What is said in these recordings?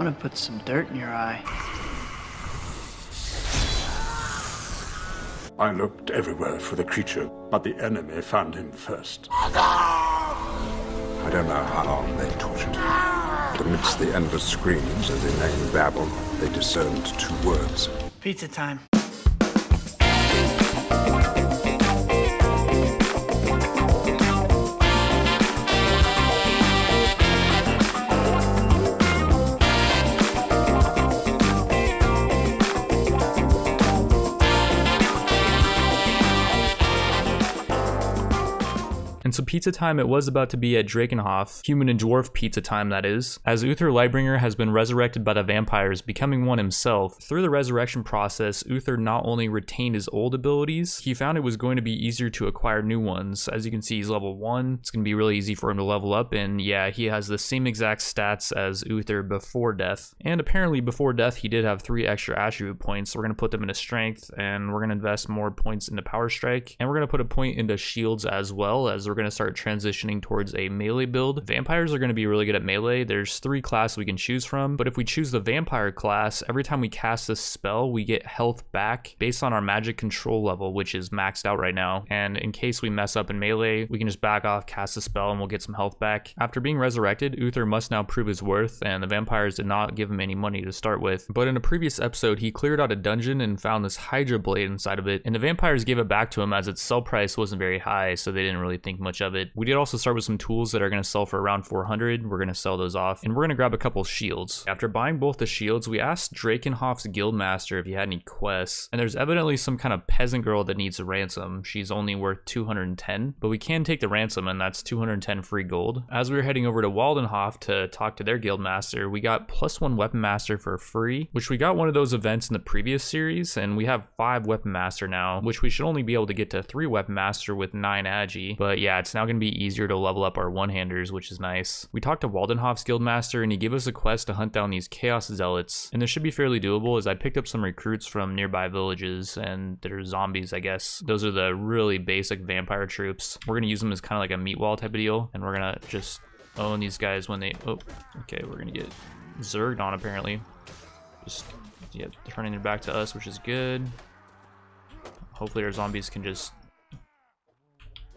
gonna put some dirt in your eye. I looked everywhere for the creature, but the enemy found him first. I don't know how long they tortured him, but amidst the endless screams and inane babble, they discerned 2 words. Pizza time. And so pizza time, it was about to be at Drakenhof, human and dwarf pizza time that is, as Uther Lightbringer has been resurrected by the vampires, becoming one himself. Through the resurrection process, Uther not only retained his old abilities, he found it was going to be easier to acquire new ones. As you can see, he's level 1, it's going to be really easy for him to level up, and yeah, he has the same exact stats as Uther before death. And apparently before death, he did have 3 extra attribute points, so we're going to put them into strength, and we're going to invest more points into power strike, and we're going to put a point into shields as well, as we're going to start transitioning towards a melee build. Vampires are going to be really good at melee. There's 3 classes we can choose from, but if we choose the vampire class, every time we cast this spell, we get health back based on our magic control level, which is maxed out right now. And in case we mess up in melee, we can just back off, cast the spell, and we'll get some health back. After being resurrected, Uther must now prove his worth, and the vampires did not give him any money to start with. But in a previous episode, he cleared out a dungeon and found this Hydra blade inside of it, and the vampires gave it back to him as its sell price wasn't very high, so they didn't really think much of it. We did also start with some tools that are going to sell for around 400. We're going to sell those off, and we're going to grab a couple shields. After buying both the shields, we asked Drakenhof's guildmaster if he had any quests, and there's evidently some kind of peasant girl that needs a ransom. She's only worth 210, but we can take the ransom, and that's 210 free gold. As we were heading over to Waldenhof to talk to their guildmaster, we got +1 weapon master for free, which we got one of those events in the previous series, and we have 5 weapon master now, which we should only be able to get to 3 weapon master with 9 agi. But yeah, it's now going to be easier to level up our one-handers, which is nice. We talked to Waldenhof's guildmaster, and he gave us a quest to hunt down these chaos zealots, and this should be fairly doable as I picked up some recruits from nearby villages, and they're zombies, I guess. Those are the really basic vampire troops. We're gonna use them as kind of like a meat wall type of deal, and we're gonna just own these guys when they okay, we're gonna get zerged on apparently. Just yeah, turning their back to us, which is good. Hopefully our zombies can just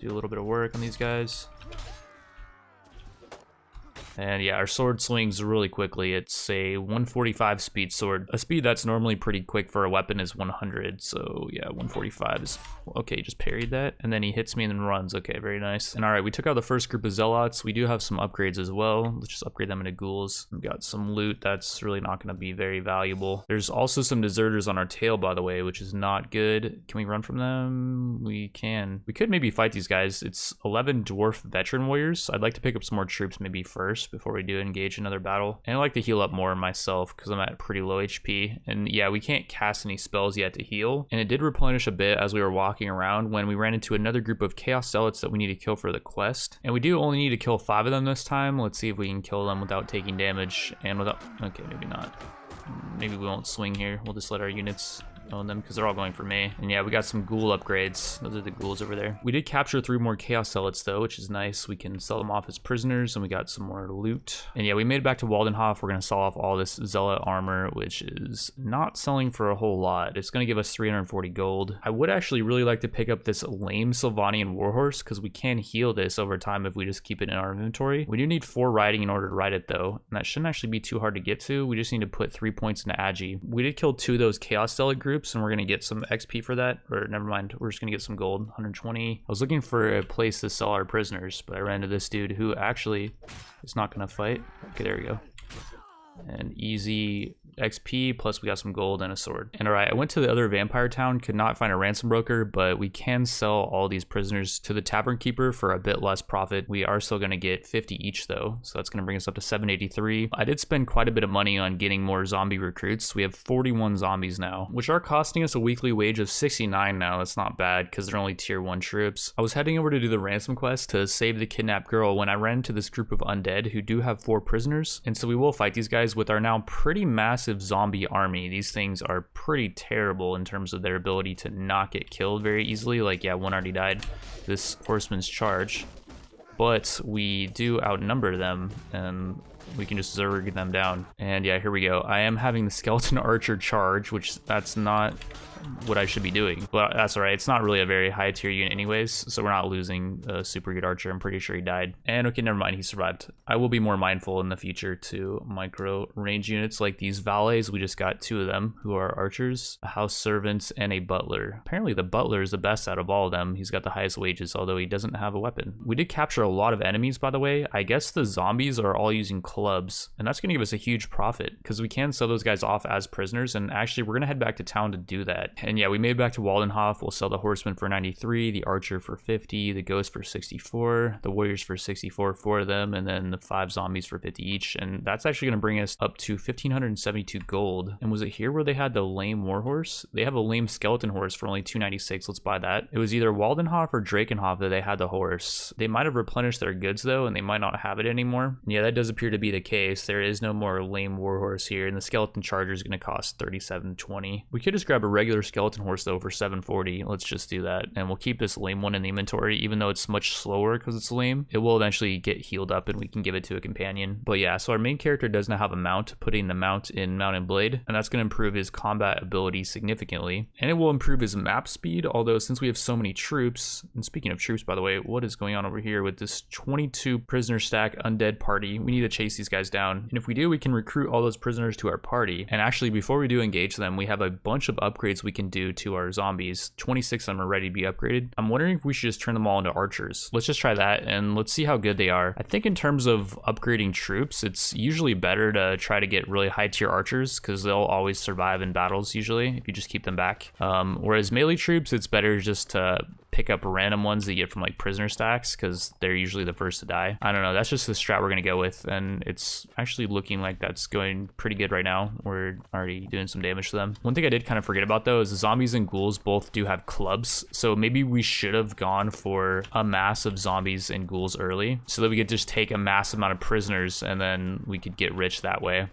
do a little bit of work on these guys. And yeah, our sword swings really quickly. It's a 145 speed sword. A speed that's normally pretty quick for a weapon is 100. So yeah, 145 is okay. Just parried that, and then he hits me and then runs. Okay, very nice. And all right, we took out the first group of zealots. We do have some upgrades as well. Let's just upgrade them into ghouls. We got some loot that's really not going to be very valuable. There's also some deserters on our tail, by the way, which is not good. Can we run from them? We can. We could maybe fight these guys. It's 11 dwarf veteran warriors. I'd like to pick up some more troops maybe first before we do engage another battle. And I like to heal up more myself because I'm at pretty low HP. And yeah, we can't cast any spells yet to heal. And it did replenish a bit as we were walking around when we ran into another group of chaos zealots that we need to kill for the quest. And we do only need to kill 5 of them this time. Let's see if we can kill them without taking damage and without, okay, maybe not. Maybe we won't swing here. We'll just let our units own them because they're all going for me. And yeah, we got some ghoul upgrades. Those are the ghouls over there. We did capture 3 more chaos zealots though, which is nice. We can sell them off as prisoners, and we got some more loot. And yeah, we made it back to Waldenhof. We're going to sell off all this zealot armor, which is not selling for a whole lot. It's going to give us 340 gold. I would actually really like to pick up this lame Sylvanian warhorse because we can heal this over time if we just keep it in our inventory. We do need 4 riding in order to ride it though, and that shouldn't actually be too hard to get to. We just need to put 3 points into agi. We did kill 2 of those chaos zealot groups, and we're going to get some XP for that, or never mind, we're just going to get some gold. 120. I was looking for a place to sell our prisoners, but I ran into this dude who actually is not going to fight. Okay, there we go. And easy XP, plus we got some gold and a sword. And all right, I went to the other vampire town, could not find a ransom broker, but we can sell all these prisoners to the tavern keeper for a bit less profit. We are still going to get 50 each though, so that's going to bring us up to 783. I did spend quite a bit of money on getting more zombie recruits. We have 41 zombies now, which are costing us a weekly wage of 69 now. That's not bad because they're only tier 1 troops. I was heading over to do the ransom quest to save the kidnapped girl when I ran into this group of undead who do have 4 prisoners, and so we will fight these guys with our now pretty massive zombie army. These things are pretty terrible in terms of their ability to not get killed very easily. Like, yeah, one already died this horseman's charge, but we do outnumber them, and we can just zerg them down. And yeah, here we go. I am having the skeleton archer charge, which that's not what I should be doing, but that's all right. It's not really a very high tier unit anyways, so we're not losing a super good archer. I'm pretty sure he died. And okay, never mind, he survived. I will be more mindful in the future to micro range units like these valets. We just got 2 of them who are archers, a house servant, and a butler. Apparently the butler is the best out of all of them. He's got the highest wages, although he doesn't have a weapon. We did capture a lot of enemies, by the way. I guess the zombies are all using clubs, and that's gonna give us a huge profit because we can sell those guys off as prisoners, and actually we're gonna head back to town to do that. And yeah, we made it back to Waldenhof. We'll sell the horseman for 93, the archer for 50, the ghost for 64, the warriors for 64 for them, and then the 5 zombies for 50 each. And that's actually going to bring us up to 1,572 gold. And was it here where they had the lame warhorse? They have a lame skeleton horse for only 296. Let's buy that. It was either Waldenhof or Drakenhof that they had the horse. They might have replenished their goods though, and they might not have it anymore. Yeah, that does appear to be the case. There is no more lame warhorse here, and the skeleton charger is going to cost 3720. We could just grab a regular skeleton horse though for 740. Let's just do that, and we'll keep this lame one in the inventory. Even though it's much slower because it's lame, it will eventually get healed up and we can give it to a companion. But yeah, so our main character does not have a mount, putting the mount in Mount and Blade, and that's going to improve his combat ability significantly, and it will improve his map speed. Although since we have so many troops, and speaking of troops, by the way, what is going on over here with this 22 prisoner stack undead party? We need to chase these guys down, and if we do, we can recruit all those prisoners to our party. And actually, before we do engage them, we have a bunch of upgrades we can do to our zombies. 26 of them are ready to be upgraded. I'm wondering if we should just turn them all into archers. Let's just try that and let's see how good they are. I think in terms of upgrading troops, it's usually better to try to get really high tier archers because they'll always survive in battles usually if you just keep them back. Whereas melee troops, it's better just to pick up random ones that you get from like prisoner stacks because they're usually the first to die. I don't know, that's just the strat we're gonna go with, and it's actually looking like that's going pretty good right now. We're already doing some damage to them. One thing I did kind of forget about though is the zombies and ghouls both do have clubs, so maybe we should have gone for a mass of zombies and ghouls early so that we could just take a massive amount of prisoners and then we could get rich that way.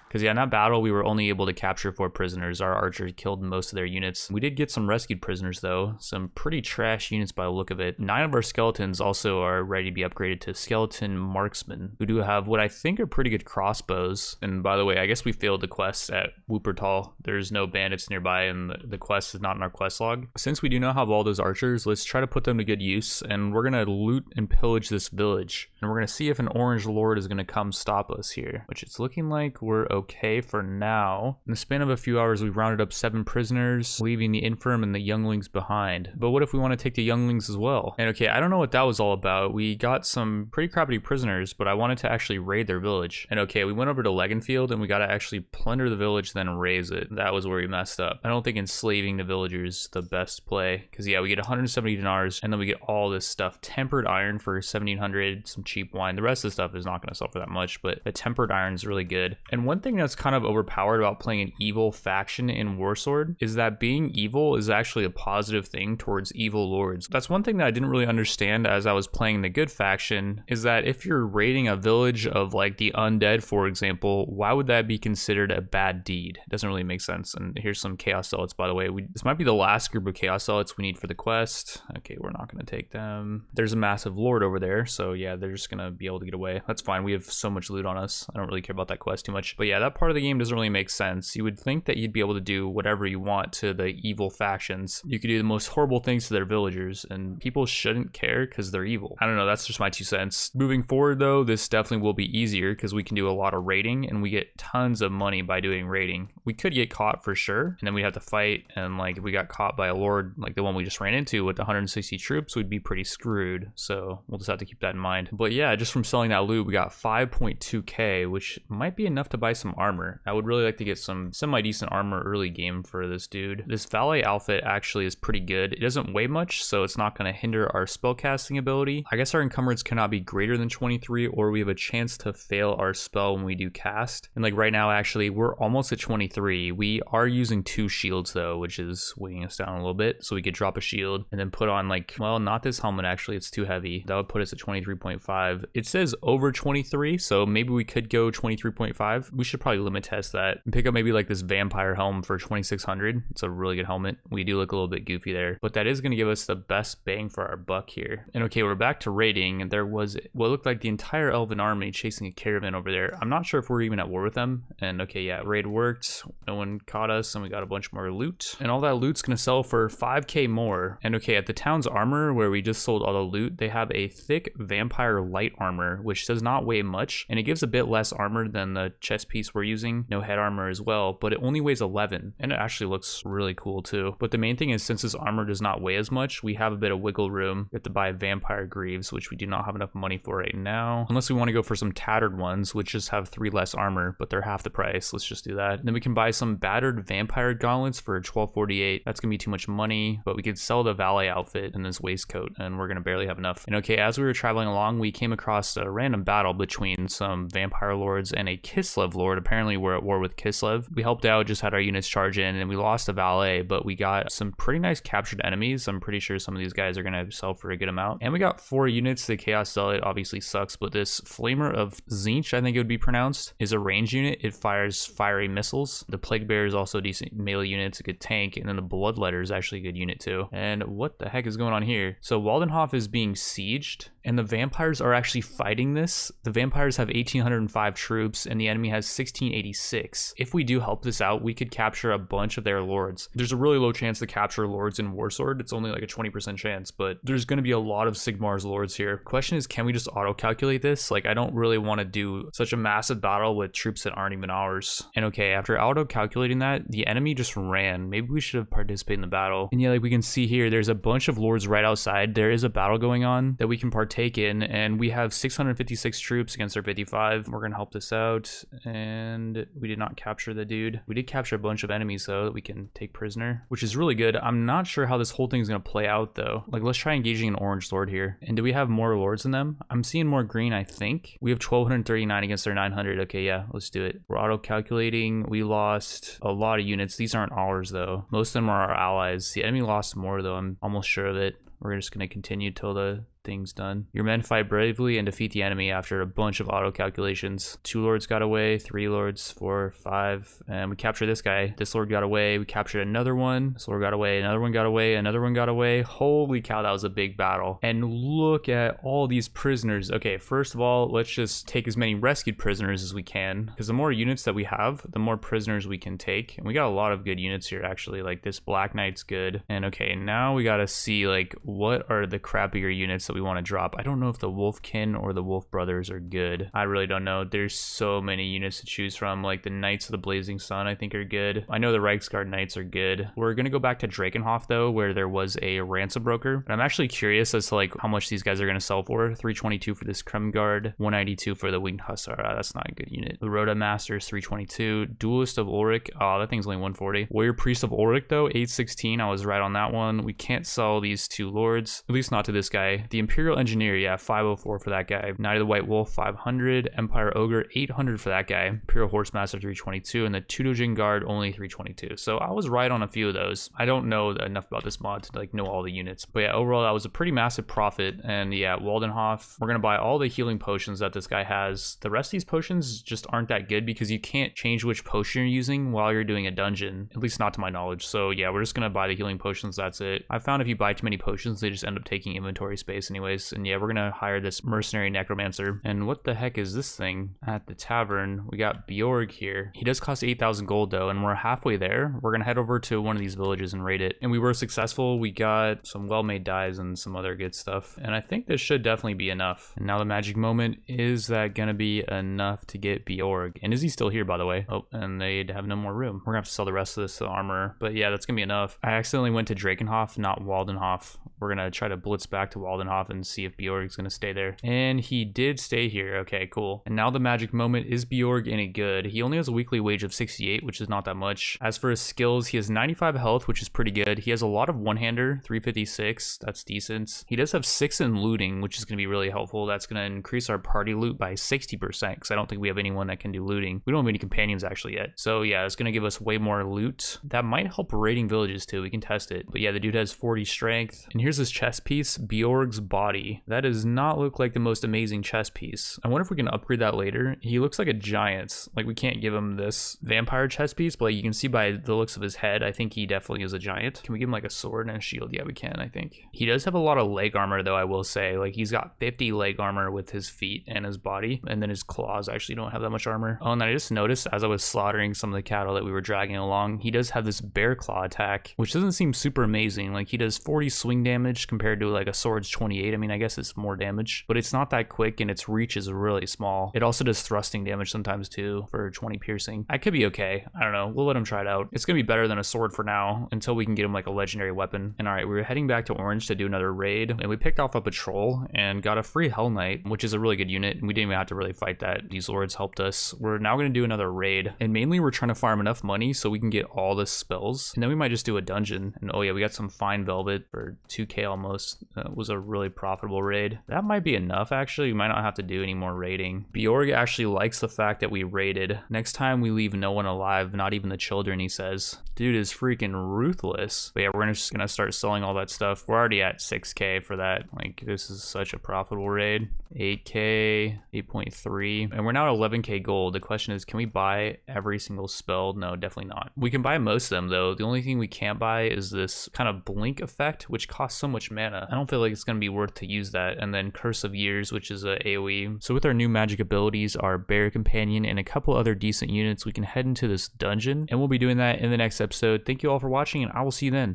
Because yeah, in that battle, we were only able to capture 4 prisoners. Our archer killed most of their units. We did get some rescued prisoners though. Some pretty trash units by the look of it. 9 of our skeletons also are ready to be upgraded to skeleton marksmen, who do have what I think are pretty good crossbows. And by the way, I guess we failed the quest at Wuppertal. There's no bandits nearby and the quest is not in our quest log. Since we do not have all those archers, let's try to put them to good use. And we're gonna loot and pillage this village. And we're gonna see if an orange lord is gonna come stop us here, which it's looking like we're okay for now. In the span of a few hours, we've rounded up 7 prisoners, leaving the infirm and the younglings behind. But what if we want to take the younglings as well? And okay, I don't know what that was all about. We got some pretty crappy prisoners, but I wanted to actually raid their village. And okay, we went over to Legenfield and we got to actually plunder the village, then raise it. That was where we messed up. I don't think enslaving the villagers is the best play, because yeah, we get 170 dinars and then we get all this stuff. Tempered iron for 1700, some cheap wine. The rest of the stuff is not going to sell for that much, but the tempered iron is really good. And one thing that's kind of overpowered about playing an evil faction in Warsword is that being evil is actually a positive thing towards evil lords. That's one thing that I didn't really understand as I was playing the good faction, is that if you're raiding a village of like the undead, for example, why would that be considered a bad deed? It doesn't really make sense. And here's some chaos zealots, by the way. This might be the last group of chaos zealots we need for the quest. Okay, we're not going to take them. There's a massive lord over there, so yeah, they're just going to be able to get away. That's fine. We have so much loot on us. I don't really care about that quest too much. But yeah, that part of the game doesn't really make sense. You would think that you'd be able to do whatever you want to the evil factions. You could do the most horrible things to their villagers and people shouldn't care because they're evil. I don't know, that's just my 2 cents. Moving forward though, this definitely will be easier because we can do a lot of raiding and we get tons of money by doing raiding. We could get caught for sure, and then we'd have to fight, and like if we got caught by a lord like the one we just ran into with 160 troops, we'd be pretty screwed. So we'll just have to keep that in mind. But yeah, just from selling that loot, we got 5.2k, which might be enough to buy some armor. I would really like to get some semi-decent armor early game for this dude. This valet outfit actually is pretty good. It doesn't weigh much, so it's not going to hinder our spellcasting ability. I guess our encumbrance cannot be greater than 23, or we have a chance to fail our spell when we do cast. And like right now, actually, we're almost at 23. We are using 2 shields though, which is weighing us down a little bit. So we could drop a shield and then put on like, well, not this helmet actually, it's too heavy. That would put us at 23.5. It says over 23, so maybe we could go 23.5. We should should probably limit test that and pick up maybe like this vampire helm for 2600. It's a really good helmet. We do look a little bit goofy there, but that is going to give us the best bang for our buck here. And okay, we're back to raiding. There was what looked like the entire elven army chasing a caravan over there. I'm not sure if we're even at war with them. And okay, yeah, raid worked. No one caught us, and we got a bunch more loot. And all that loot's going to sell for 5k more. And okay, at the town's armor where we just sold all the loot, they have a thick vampire light armor, which does not weigh much, and it gives a bit less armor than the chest piece we're using. No head armor as well, but it only weighs 11, and it actually looks really cool too. But the main thing is, since this armor does not weigh as much, we have a bit of wiggle room. We have to buy vampire greaves, which we do not have enough money for right now, unless we want to go for some tattered ones, which just have 3 less armor, but they're half the price. Let's just do that. And then we can buy some battered vampire gauntlets for 1248. That's gonna be too much money, but we could sell the valet outfit and this waistcoat, and we're gonna barely have enough. And okay, as we were traveling along, we came across a random battle between some vampire lords and a Kislev lord. Apparently we're at war with Kislev. We helped out, just had our units charge in, and we lost a valet, but we got some pretty nice captured enemies. I'm pretty sure some of these guys are gonna sell for a good amount. And we got 4 units. The Chaos Zealot obviously sucks, but this Flamer of Tzeentch, I think it would be pronounced, is a range unit. It fires fiery missiles. The Plague Bear is also a decent melee unit. It's a good tank. And then the Bloodletter is actually a good unit too. And what the heck is going on here? So Waldenhof is being sieged, and the vampires are actually fighting this. The vampires have 1805 troops, and the enemy has 1686. If we do help this out, we could capture a bunch of their lords. There's a really low chance to capture lords in Warsword. It's only like a 20% chance, but there's going to be a lot of Sigmar's lords here. Question is, can we just auto-calculate this? Like, I don't really want to do such a massive battle with troops that aren't even ours. And okay, after auto-calculating that, the enemy just ran. Maybe we should have participated in the battle. And yeah, like we can see here, there's a bunch of lords right outside. There is a battle going on that we can partake in, and we have 656 troops against our 55. We're gonna help this out, and we did not capture the dude. We did capture a bunch of enemies though that we can take prisoner, which is really good. I'm not sure how this whole thing is gonna play out though. Like, let's try engaging an orange lord here. And do we have more lords than them? I'm seeing more green, I think. We have 1239 against their 900. Okay, yeah, let's do it. We're auto-calculating. We lost a lot of units. These aren't ours though. Most of them are our allies. The enemy lost more though. I'm almost sure of it. We're just gonna continue till the thing's done. Your men fight bravely and defeat the enemy after a bunch of auto calculations. 2 lords got away, 3 lords, 4, 5, and we captured this guy. This lord got away. We captured another one. This lord got away. Another one got away. Another one got away. Holy cow, that was a big battle. And look at all these prisoners. Okay, first of all, let's just take as many rescued prisoners as we can, because the more units that we have, the more prisoners we can take. And we got a lot of good units here actually. Like this Black Knight's good. And okay, now we gotta see like what are the crappier units that we want to drop. I don't know if the Wolfkin or the Wolf Brothers are good. I really don't know. There's so many units to choose from. Like the Knights of the Blazing Sun I think are good. I know the Reiksguard Knights are good. We're gonna go back to Drakenhof though, where there was a ransom broker. And I'm actually curious as to like how much these guys are gonna sell for. 322 for this Kremguard, 192 for the Winged Hussar. That's not a good unit. The Rhoda Masters 322. Duelist of Ulrich. Oh, that thing's only 140. Warrior Priest of Ulrich though, 816. I was right on that one. We can't sell these 2 lords, at least not to this guy. The Imperial Engineer, yeah, 504 for that guy. Knight of the White Wolf 500. Empire Ogre 800 for that guy. Imperial Horsemaster 322, and the Tudojin Guard only 322. So I was right on a few of those. I don't know enough about this mod to like know all the units, but yeah, overall that was a pretty massive profit. And yeah, Waldenhof, we're gonna buy all the healing potions that this guy has. The rest of these potions just aren't that good because you can't change which potion you're using while you're doing a dungeon, at least not to my knowledge. So yeah, we're just gonna buy the healing potions. That's it. I found if you buy too many potions, they just end up taking inventory space anyways. And yeah, we're gonna hire this mercenary necromancer. And what the heck is this thing at the tavern? We got Beorg here. He does cost 8,000 gold though, and we're halfway there. We're gonna head over to one of these villages and raid it. And we were successful. We got some well-made dyes and some other good stuff, and I think this should definitely be enough. And now the magic moment, is that gonna be enough to get Beorg? And is he still here, by the way? Oh, and they'd have no more room. We're gonna have to sell the rest of this armor, but yeah, that's gonna be enough. I accidentally went to Drakenhof, not Waldenhof. We're gonna try to blitz back to Waldenhof and see if Beorg's gonna stay there. And he did stay here. Okay, cool. And now the magic moment, is Beorg any good? He only has a weekly wage of 68, which is not that much. As for his skills, he has 95 health, which is pretty good. He has a lot of one-hander, 356. That's decent. He does have 6 in looting, which is gonna be really helpful. That's gonna increase our party loot by 60%, because I don't think we have anyone that can do looting. We don't have any companions actually yet. So yeah, it's gonna give us way more loot. That might help raiding villages too. We can test it. But yeah, the dude has 40 strength. And here's here's his chest piece, Beorg's body. That does not look like the most amazing chest piece. I wonder if we can upgrade that later. He looks like a giant. Like, we can't give him this vampire chest piece, but like, you can see by the looks of his head, I think he definitely is a giant. Can we give him like a sword and a shield? Yeah, we can, I think. He does have a lot of leg armor though, I will say. Like, he's got 50 leg armor with his feet and his body, and then his claws actually don't have that much armor. Oh, and then I just noticed as I was slaughtering some of the cattle that we were dragging along, he does have this bear claw attack, which doesn't seem super amazing. Like, he does 40 swing damage compared to like a sword's 28. I mean, I guess it's more damage, but it's not that quick and its reach is really small. It also does thrusting damage sometimes too for 20 piercing. I could be okay. I don't know. We'll let him try it out. It's gonna be better than a sword for now until we can get him like a legendary weapon. And all right, we were heading back to Orange to do another raid, and we picked off a patrol and got a free Hell Knight, which is a really good unit. And we didn't even have to really fight that. These lords helped us. We're now gonna do another raid, and mainly we're trying to farm enough money so we can get all the spells, and then we might just do a dungeon. And oh yeah, we got some fine velvet for 2k almost. That was a really profitable raid. That might be enough actually. We might not have to do any more raiding. Beorg actually likes the fact that we raided. Next time we leave no one alive, not even the children, he says. Dude is freaking ruthless. But yeah, we're just gonna start selling all that stuff. We're already at 6k for that. Like, this is such a profitable raid. 8k, 8.3, and we're now at 11k gold. The question is, can we buy every single spell? No, definitely not. We can buy most of them though. The only thing we can't buy is this kind of blink effect, which costs so much mana. I don't feel like it's gonna be worth to use that. And then Curse of Years, which is a AoE. So with our new magic abilities, our Bear Companion, and a couple other decent units, we can head into this dungeon, and we'll be doing that in the next episode. Thank you all for watching, and I will see you then.